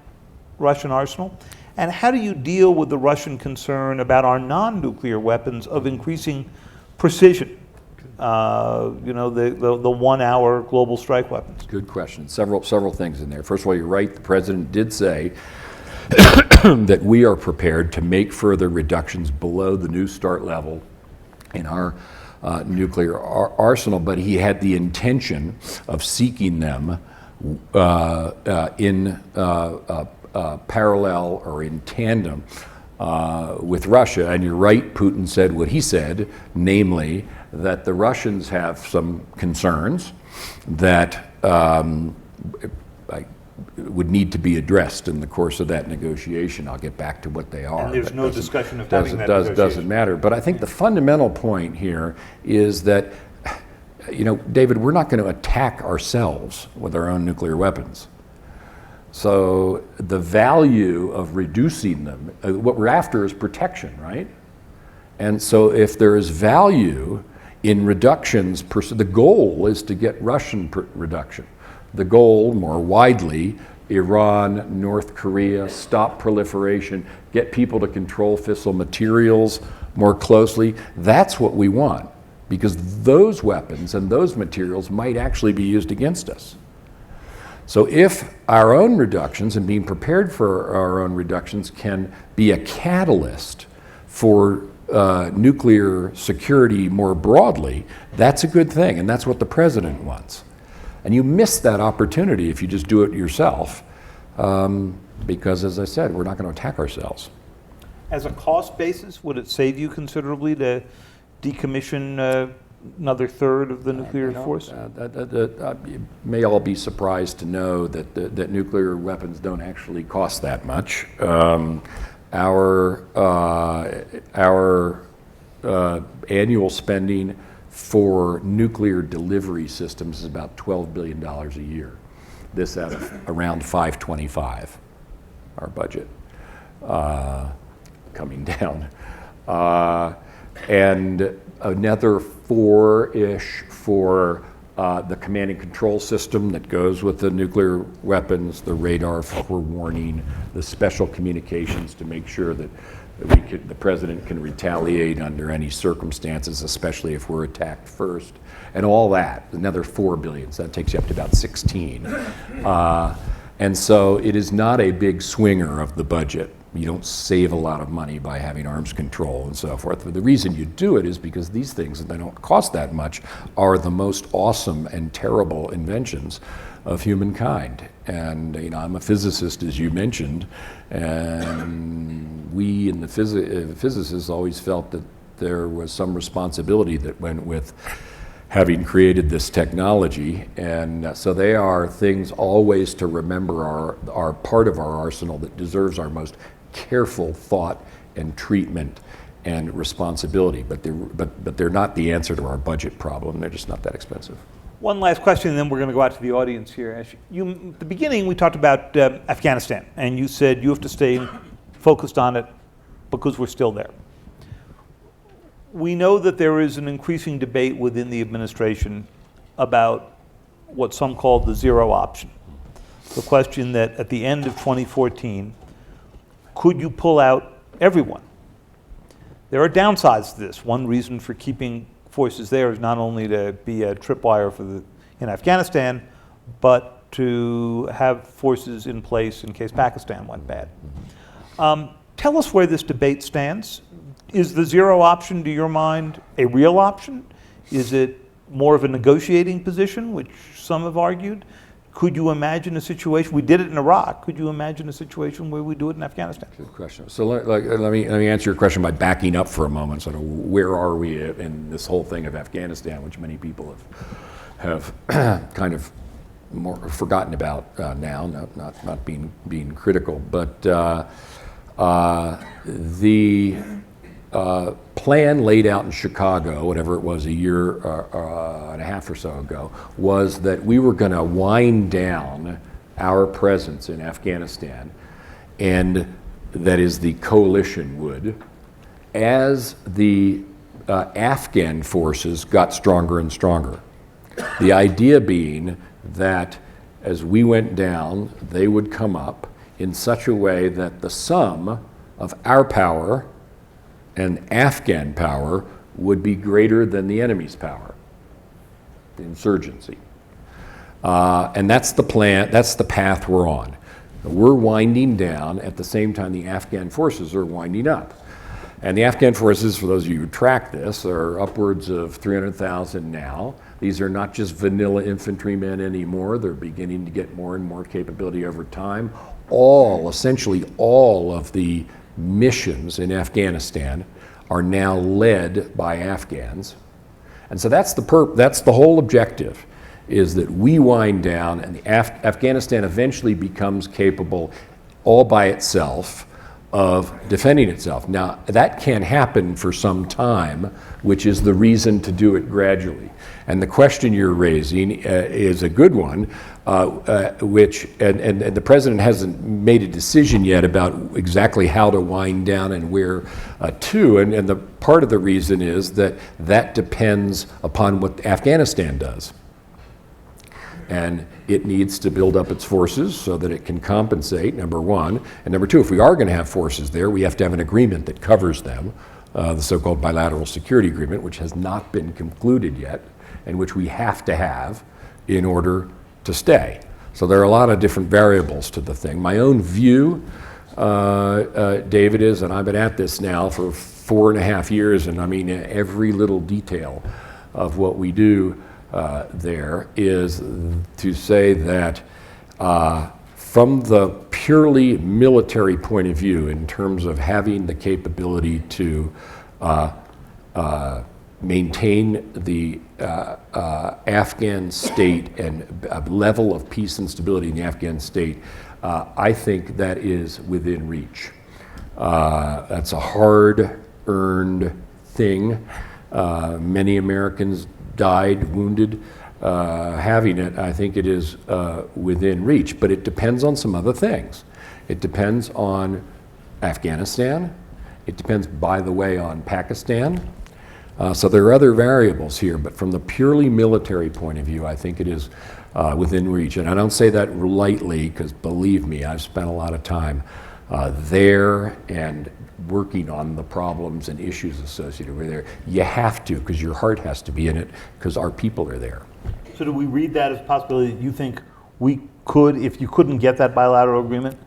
Russian arsenal? And how do you deal with the Russian concern about our non-nuclear weapons of increasing precision? The 1-hour global strike weapons. Good question. Several things in there. First of all, you're right. The president did say that we are prepared to make further reductions below the New START level in our nuclear arsenal, but he had the intention of seeking them in parallel or in tandem with Russia. And you're right, Putin said what he said, namely that the Russians have some concerns that would need to be addressed in the course of that negotiation. I'll get back to what they are. And there's no discussion of having that negotiation. Doesn't matter. But I think the fundamental point here is that, David, we're not going to attack ourselves with our own nuclear weapons. So the value of reducing them, what we're after is protection, right? And so if there is value in reductions, the goal is to get Russian reduction. The goal, more widely, Iran, North Korea, stop proliferation, get people to control fissile materials more closely. That's what we want, because those weapons and those materials might actually be used against us. So if our own reductions and being prepared for our own reductions can be a catalyst for nuclear security more broadly, that's a good thing, and that's what the president wants. And you miss that opportunity if you just do it yourself, because, as I said, we're not going to attack ourselves. As a cost basis, would it save you considerably to decommission another third of the nuclear force? You may all be surprised to know that nuclear weapons don't actually cost that much. Our annual spending for nuclear delivery systems is about $12 billion a year. this at around 525, our budget, coming down. And another 4-ish for the command and control system that goes with the nuclear weapons, the radar for warning, the special communications to make sure that the president can retaliate under any circumstances, especially if we're attacked first, and all that, another $4 billion, so that takes you up to about 16. And so it is not a big swinger of the budget. You don't save a lot of money by having arms control and so forth. But the reason you do it is because these things, and they don't cost that much, are the most awesome and terrible inventions of humankind. And I'm a physicist, as you mentioned, and we in the physicists always felt that there was some responsibility that went with having created this technology. And so they are things always to remember are part of our arsenal that deserves our most careful thought and treatment and responsibility, but they're not the answer to our budget problem. They're just not that expensive. One last question, and then we're going to go out to the audience here. At the beginning, we talked about Afghanistan, and you said you have to stay focused on it because we're still there. We know that there is an increasing debate within the administration about what some call the zero option. The question that at the end of 2014, could you pull out everyone? There are downsides to this. One reason for keeping forces there is not only to be a tripwire in Afghanistan, but to have forces in place in case Pakistan went bad. Tell us where this debate stands. Is the zero option, to your mind, a real option? Is it more of a negotiating position, which some have argued? Could you imagine a situation, we did it in Iraq, could you imagine a situation where we do it in Afghanistan? Good question. So let me answer your question by backing up for a moment. Sort of where are we in this whole thing of Afghanistan, which many people have kind of more forgotten about now, not being critical. But the plan laid out in Chicago, whatever it was, a year and a half or so ago, was that we were going to wind down our presence in Afghanistan, and that is the coalition would, as the Afghan forces got stronger and stronger. The idea being that as we went down, they would come up in such a way that the sum of our power and Afghan power would be greater than the enemy's power, the insurgency. And that's the plan, that's the path we're on. We're winding down at the same time the Afghan forces are winding up. And the Afghan forces, for those of you who track this, are upwards of 300,000 now. These are not just vanilla infantrymen anymore. They're beginning to get more and more capability over time. Essentially all of the missions in Afghanistan are now led by Afghans. And so that's the whole objective, is that we wind down and Afghanistan eventually becomes capable all by itself of defending itself. Now, that can happen for some time, which is the reason to do it gradually. And the question you're raising is a good one, which the president hasn't made a decision yet about exactly how to wind down and where to. And the part of the reason is that depends upon what Afghanistan does. And it needs to build up its forces so that it can compensate, number one. And number two, if we are going to have forces there, we have to have an agreement that covers them, the so-called bilateral security agreement, which has not been concluded yet, and which we have to have in order to stay. So there are a lot of different variables to the thing. My own view, David, is, and I've been at this now for 4.5 years, and I mean every little detail of what we do there is to say that from the purely military point of view, in terms of having the capability to maintain the Afghan state and a level of peace and stability in the Afghan state, I think that is within reach. That's a hard-earned thing. Many Americans died, wounded, having it, I think it is within reach, but it depends on some other things. It depends on Afghanistan. It depends, by the way, on Pakistan. So there are other variables here, but from the purely military point of view, I think it is within reach. And I don't say that lightly, because believe me, I've spent a lot of time there and working on the problems and issues associated with it. You have to, because your heart has to be in it, because our people are there. So do we read that as a possibility that you think we could, if you couldn't get that bilateral agreement,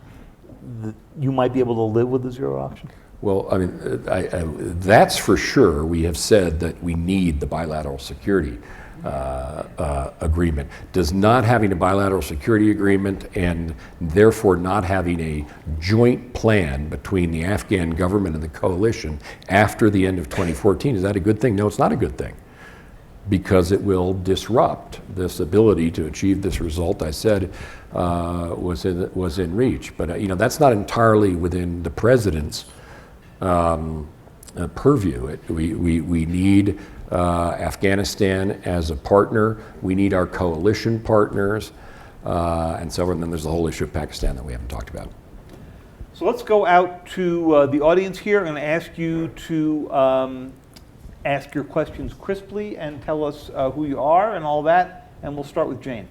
you might be able to live with the zero option? Well, I mean, that's for sure. We have said that we need the bilateral security agreement. Does not having a bilateral security agreement and therefore not having a joint plan between the Afghan government and the coalition after the end of 2014, is that a good thing? No, it's not a good thing, because it will disrupt this ability to achieve this result I said was in reach. But you know, that's not entirely within the president's purview. We need Afghanistan as a partner. We need our coalition partners, and so on. And then there's the whole issue of Pakistan that we haven't talked about. So let's go out to the audience here and ask you to ask your questions crisply and tell us who you are and all that. And we'll start with Jane.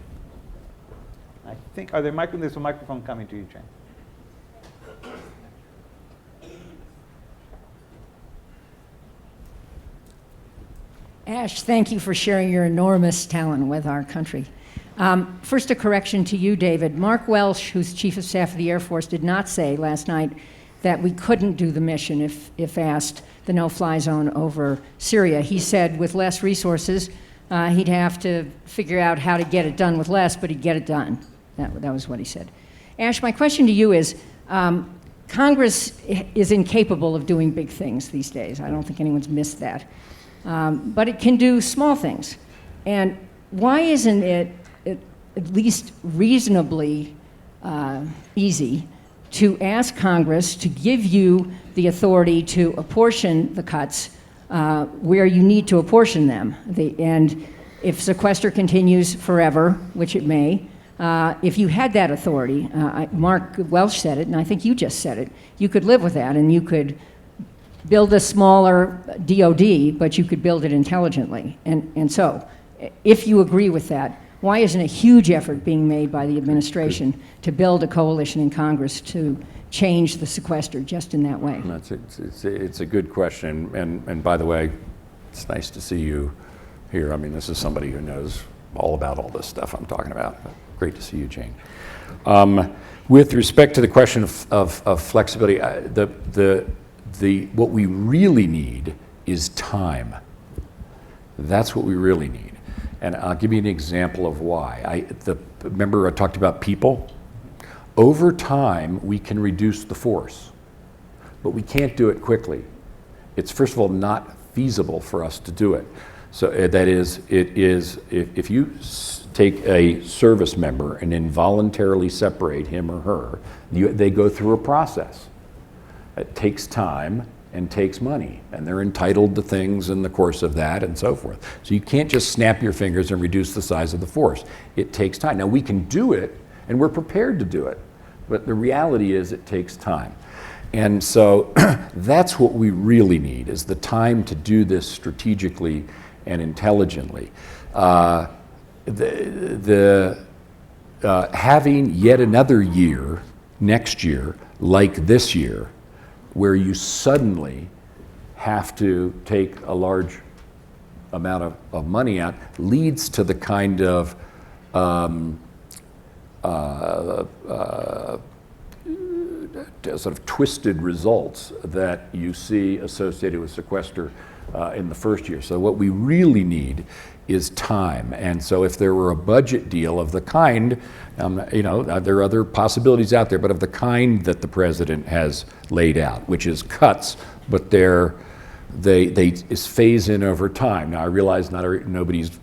I think, there's a microphone coming to you, Jane. Ash, thank you for sharing your enormous talent with our country. First, a correction to you, David. Mark Welsh, who's Chief of Staff of the Air Force, did not say last night that we couldn't do the mission if asked, the no-fly zone over Syria. He said with less resources, he'd have to figure out how to get it done with less, but he'd get it done. That was what he said. Ash, my question to you is, Congress is incapable of doing big things these days. I don't think anyone's missed that. But it can do small things. And why isn't it at least reasonably easy to ask Congress to give you the authority to apportion the cuts where you need to apportion them? And if sequester continues forever, which it may, if you had that authority, Mark Welsh said it, and I think you just said it, you could live with that, and you could build a smaller DOD, but you could build it intelligently. And so, if you agree with that, why isn't a huge effort being made by the administration to build a coalition in Congress to change the sequester just in that way? It's a good question, and by the way, it's nice to see you here. I mean, this is somebody who knows all about all this stuff I'm talking about. Great to see you, Jane. With respect to the question of flexibility, what we really need is time. That's what we really need. And I'll give you an example of why. Remember I talked about people? Over time, we can reduce the force, but we can't do it quickly. It's, first of all, not feasible for us to do it. So that is, if you take a service member and involuntarily separate him or her, they go through a process. It takes time and takes money, and they're entitled to things in the course of that and so forth. So you can't just snap your fingers and reduce the size of the force. It takes time. Now we can do it, and we're prepared to do it, but the reality is it takes time. And so that's what we really need, is the time to do this strategically and intelligently. Having yet another year, next year, like this year, where you suddenly have to take a large amount of money out, leads to the kind of sort of twisted results that you see associated with sequester in the first year. So what we really need is time. And so if there were a budget deal of the kind, there are other possibilities out there, but of the kind that the president has laid out, which is cuts, but they phase in over time. Now I realize nobody's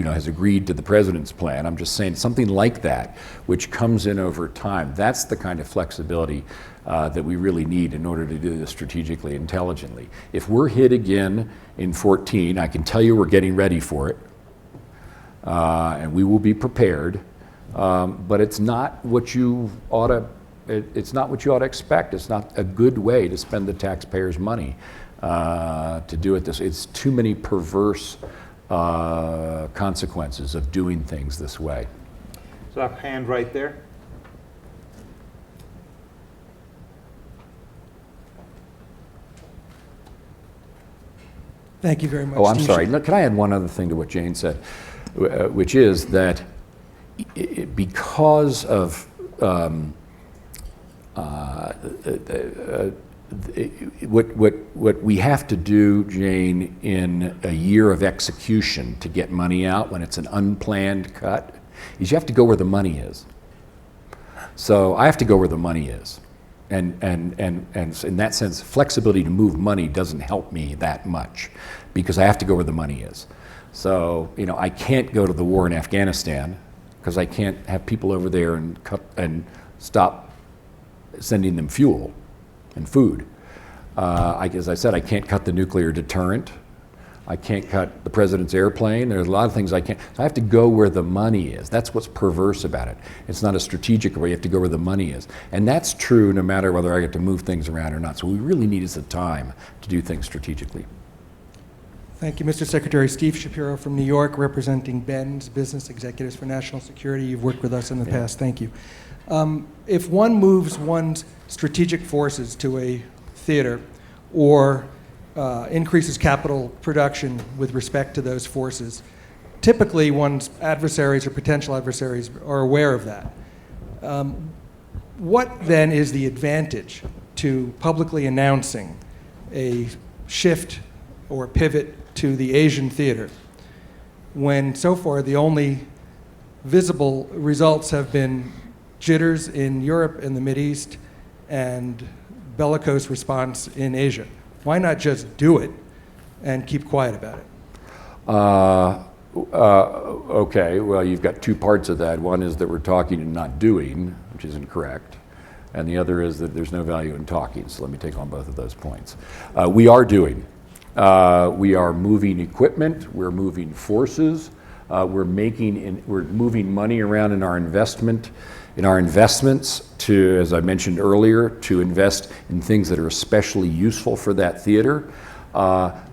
has agreed to the president's plan. I'm just saying something like that, which comes in over time. That's the kind of flexibility that we really need in order to do this strategically, intelligently. If we're hit again in 14, I can tell you we're getting ready for it. and we will be prepared. But it's not what you ought to. It's not what you ought to expect. It's not a good way to spend the taxpayers' money to do it. It's too many perverse consequences of doing things this way. So a hand right there. Thank you very much. Oh, I'm Steve. sorry. Look, can I add one other thing to what Jane said, which is that because of what we have to do, Jane, in a year of execution to get money out when it's an unplanned cut, is you have to go where the money is. So I have to go where the money is. And in that sense, flexibility to move money doesn't help me that much because I have to go where the money is. So, you know, I can't go to the war in Afghanistan because I can't have people over there and cut and stop sending them fuel and food. As I said, I can't cut the nuclear deterrent. I can't cut the president's airplane. There's a lot of things I can't. So I have to go where the money is. That's what's perverse about it. It's not a strategic way. You have to go where the money is. And that's true no matter whether I get to move things around or not. So we really need is the time to do things strategically. Thank you, Mr. Secretary. Steve Shapiro from New York, representing Ben's Business Executives for National Security. You've worked with us in the past. Thank you. If one moves one's strategic forces to a theater or increases capital production with respect to those forces, typically one's adversaries or potential adversaries are aware of that. What then is the advantage to publicly announcing a shift or pivot to the Asian theater when so far the only visible results have been jitters in Europe and the Mideast and bellicose response in Asia? Why not just do it and keep quiet about it? Okay, well, you've got two parts of that. One is that we're talking and not doing, which isn't correct. And the other is that there's no value in talking. So let me take on both of those points. We are doing. We are moving equipment. We're moving forces. We're moving money around in our investments to, as I mentioned earlier, to invest in things that are especially useful for that theater.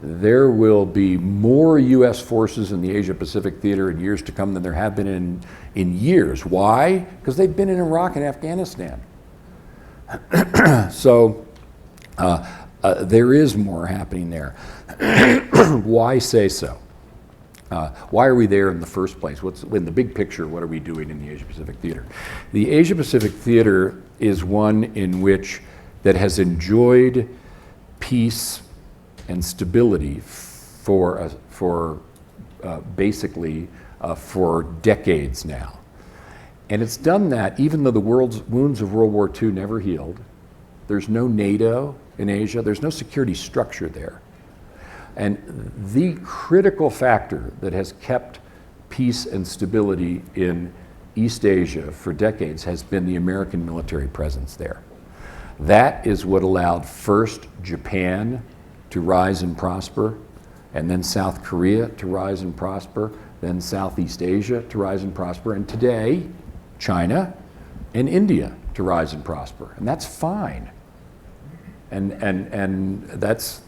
There will be more U.S. forces in the Asia-Pacific theater in years to come than there have been in years. Why? Because they've been in Iraq and Afghanistan. So there is more happening there. Why say so? Why are we there in the first place? In the big picture, what are we doing in the Asia-Pacific theater? The Asia-Pacific theater is one that has enjoyed peace and stability for decades now. And it's done that even though the world's wounds of World War II never healed. There's no NATO in Asia. There's no security structure there. And the critical factor that has kept peace and stability in East Asia for decades has been the American military presence there. That is what allowed first Japan to rise and prosper, and then South Korea to rise and prosper, then Southeast Asia to rise and prosper, and today, China and India to rise and prosper. And that's fine. And that's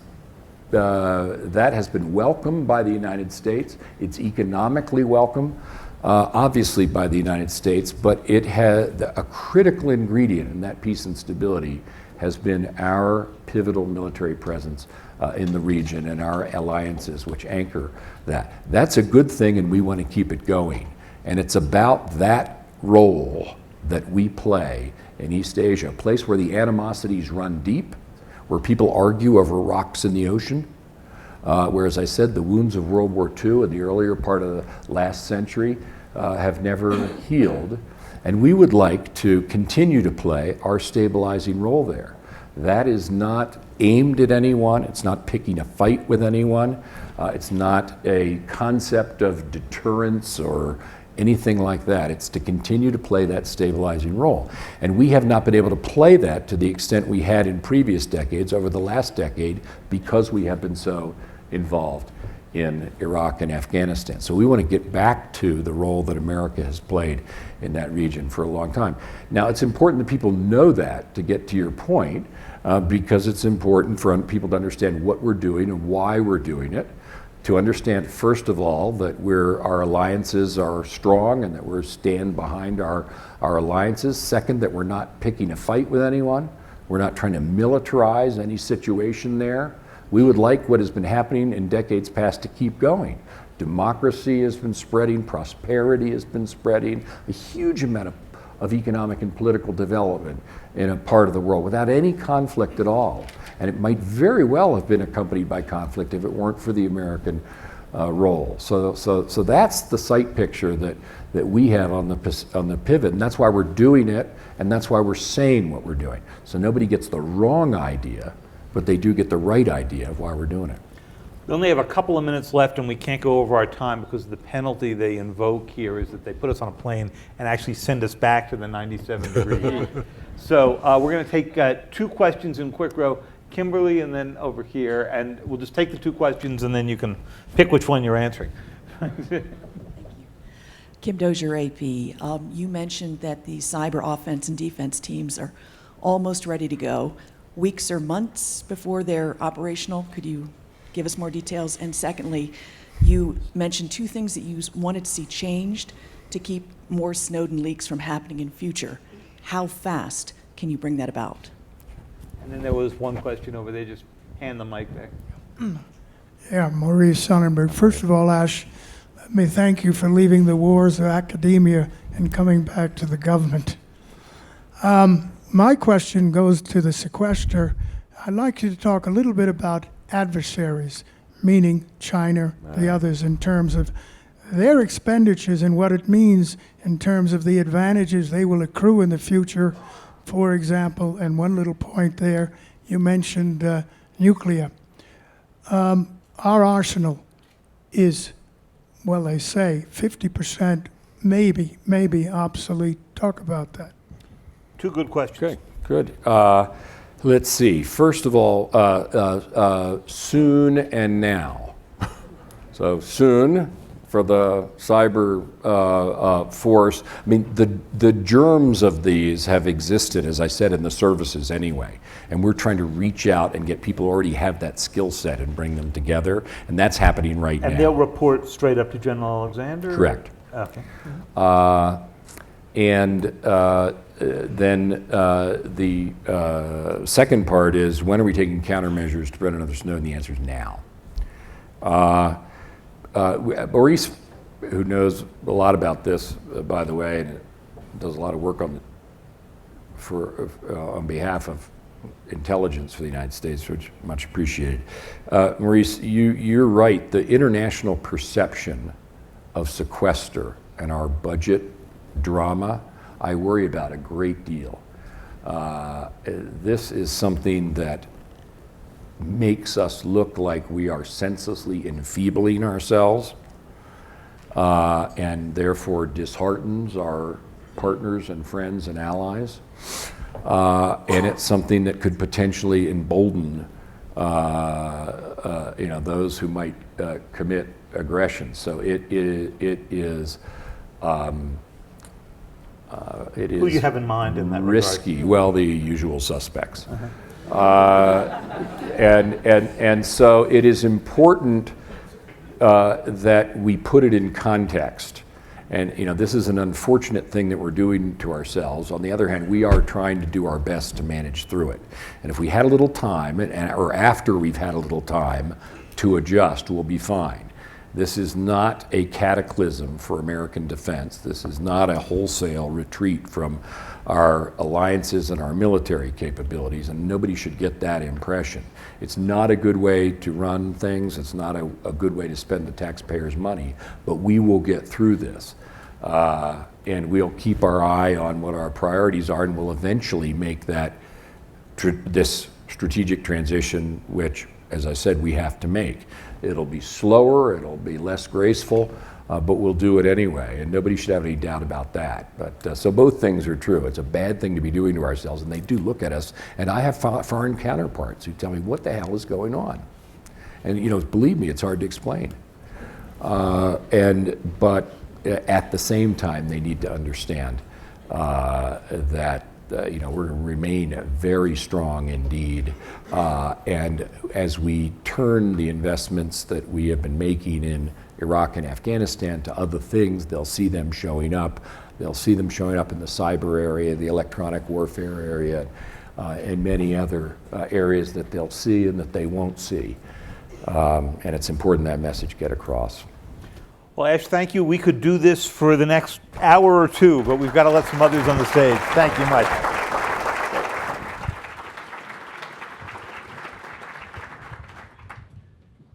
that has been welcomed by the United States. It's economically welcome, obviously, by the United States, but it has a critical ingredient in that peace and stability has been our pivotal military presence in the region and our alliances which anchor that. That's a good thing, and we want to keep it going. And it's about that role that we play in East Asia, a place where the animosities run deep, where people argue over rocks in the ocean, where, as I said, the wounds of World War II and the earlier part of the last century have never healed. And we would like to continue to play our stabilizing role there. That is not aimed at anyone. It's not picking a fight with anyone. It's not a concept of deterrence or anything like that. It's to continue to play that stabilizing role. And we have not been able to play that to the extent we had in previous decades over the last decade because we have been so involved in Iraq and Afghanistan. So we want to get back to the role that America has played in that region for a long time. Now, it's important that people know that, to get to your point, because it's important for people to understand what we're doing and why we're doing it. To understand, first of all, that our alliances are strong and that we're stand behind our alliances. Second, that we're not picking a fight with anyone. We're not trying to militarize any situation there. We would like what has been happening in decades past to keep going. Democracy has been spreading, prosperity has been spreading, a huge amount of economic and political development in a part of the world without any conflict at all. And it might very well have been accompanied by conflict if it weren't for the American role. So that's the sight picture that we have on the pivot, and that's why we're doing it, and that's why we're saying what we're doing. So nobody gets the wrong idea, but they do get the right idea of why we're doing it. We only have a couple of minutes left, and we can't go over our time because the penalty they invoke here is that they put us on a plane and actually send us back to the 97-degree heat. So we're going to take 2 questions in quick row. Kimberly, and then over here, and we'll just take the 2 questions, and then you can pick which one you're answering. Thank you. Kim Dozier, AP. You mentioned that the cyber offense and defense teams are almost ready to go. Weeks or months before they're operational? Could you give us more details? And secondly, you mentioned 2 things that you wanted to see changed to keep more Snowden leaks from happening in future. How fast can you bring that about? And then there was one question over there. Just hand the mic back. Yeah, Maurice Sonnenberg. First of all, Ash, let me thank you for leaving the wars of academia and coming back to the government. My question goes to the sequester. I'd like you to talk a little bit about adversaries, meaning China, the others, in terms of their expenditures and what it means in terms of the advantages they will accrue in the future. For example, and one little point there, you mentioned nuclear. Our arsenal is, well, they say 50% maybe obsolete. Talk about that. 2 good questions. Okay, good. Let's see. First of all, soon and now. So soon for the cyber force. I mean, the germs of these have existed, as I said, in the services anyway. And we're trying to reach out and get people who already have that skill set and bring them together. And that's happening right now. And they'll report straight up to General Alexander? Correct. Okay. Then the second part is, when are we taking countermeasures to prevent another Snowden? The answer is now. Maurice, who knows a lot about this, by the way, and does a lot of work on behalf of intelligence for the United States, which much appreciated. Maurice, you're right. The international perception of sequester and our budget drama, I worry about a great deal. This is something that makes us look like we are senselessly enfeebling ourselves, and therefore disheartens our partners and friends and allies. And it's something that could potentially embolden those who might commit aggression. So it is Who you have in mind in that risky. regard? Well, the usual suspects. And so it is important that we put it in context. And this is an unfortunate thing that we're doing to ourselves. On the other hand, we are trying to do our best to manage through it. And if we had a little time, or after we've had a little time to adjust, we'll be fine. This is not a cataclysm for American defense. This is not a wholesale retreat from our alliances and our military capabilities, and nobody should get that impression. It's not a good way to run things. It's not a good way to spend the taxpayers' money, but we will get through this. And we'll keep our eye on what our priorities are, and we'll eventually make this strategic transition, which, as I said, we have to make. It'll be slower, it'll be less graceful, but we'll do it anyway, and nobody should have any doubt about that. But so both things are true. It's a bad thing to be doing to ourselves, and they do look at us, and I have foreign counterparts who tell me, what the hell is going on? And believe me, it's hard to explain. But at the same time, they need to understand that we're going to remain very strong indeed. And as we turn the investments that we have been making in Iraq and Afghanistan to other things, they'll see them showing up. They'll see them showing up in the cyber area, the electronic warfare area, and many other areas that they'll see and that they won't see. And it's important that message get across. Well, Ash, thank you. We could do this for the next hour or two, but we've got to let some others on the stage. Thank you much.